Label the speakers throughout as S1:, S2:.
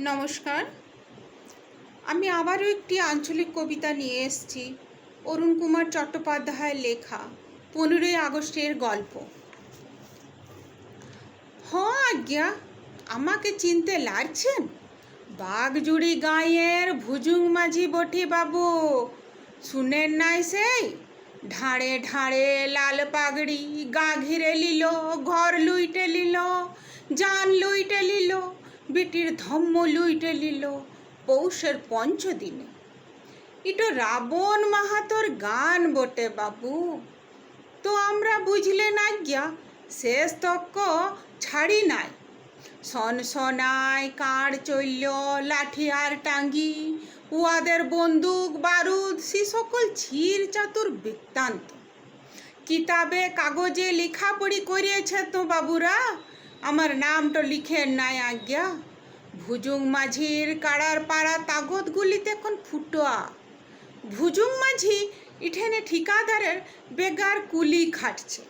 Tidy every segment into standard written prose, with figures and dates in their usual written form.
S1: নমস্কার। আমি আবারও একটি আঞ্চলিক কবিতা নিয়ে এসেছি, অরুণ কুমার চট্টোপাধ্যায়ের লেখা 15ই আগস্টের গল্প। আজ্ঞা, আমাকে চিনতে লাগছেন? বাগজুড়ি গাঁয়ের ভুজুং মাঝি বটি বাবু, শুনেন নাই সেই? ঢাড়ে ঢাড়ে লাল পাগড়ি, গা ঘিরে লিল, ঘর লুইটে লিল, জান লুইটে লিল, বিটির ধম্ম লুইটে লিল পৌষের পঞ্চদিনে। ইটো রাবণ মাহাতোর গান বটে বাবু। তো আমরা বুঝলেন আজ্ঞা, শেষ তক্ক ছাড়ি নাই। সনসনায় কাঁড় চলল, লাঠি আর টাঙ্গি, উহাদের বন্দুক বারুদ, সে সকল ছির চাতুর বৃত্তান্ত কিতাবে কাগজে লেখাপড়ি করিয়েছে তো বাবুরা। আমার নামটা লিখেন নাই আজ্ঞা। ভুজুং মাঝির কাড়ার পাড়া তাগতগুলিতে এখন ফুটোয়া। ভুজুং মাঝি ইঠেনে ঠিকাদারের বেগার কুলি খাটছে।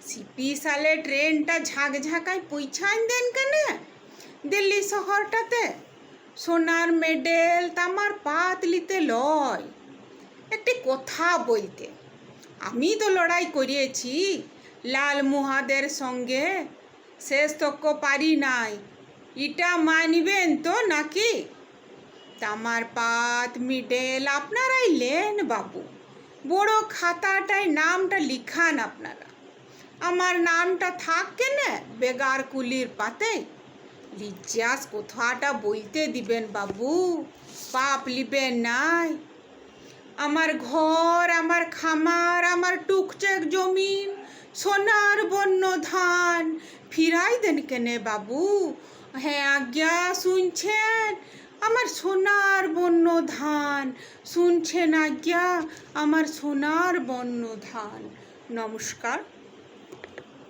S1: সিপি সালে ট্রেনটা ঝাঁকঝাঁকায় পৌঁছান দেন কেন দিল্লি শহরটাতে? সোনার মেডেল তামার পাতলিতে লয়। একটি কথা বলতে, আমি তো লড়াই করিয়েছি লাল মুহাদের সঙ্গে, শেষ তক্ক পারি নাই। ইটা মানবেন তো নাকি? তামার পাত মিডেল আপনারাই লেন বাবু, বড় খাতাটায় নামটা লিখান আপনারা। আমার নামটা থাক কেনে বেগার কুলির পাতে? লিজ্জাস কথাটা বলতে দিবেন বাবু, পাপ লিবেন নাই। আমার ঘর, আমার খামার, আমার টুকচেক জমিন, সোনার বন্য ধান ফিরাই দেন কেনে বাবু? হ্যাঁ আজ্ঞা, শুনছেন? আমার সোনার বন্য ধান শুনছেন আজ্ঞা? আমার সোনার বন্য ধান। নমস্কার।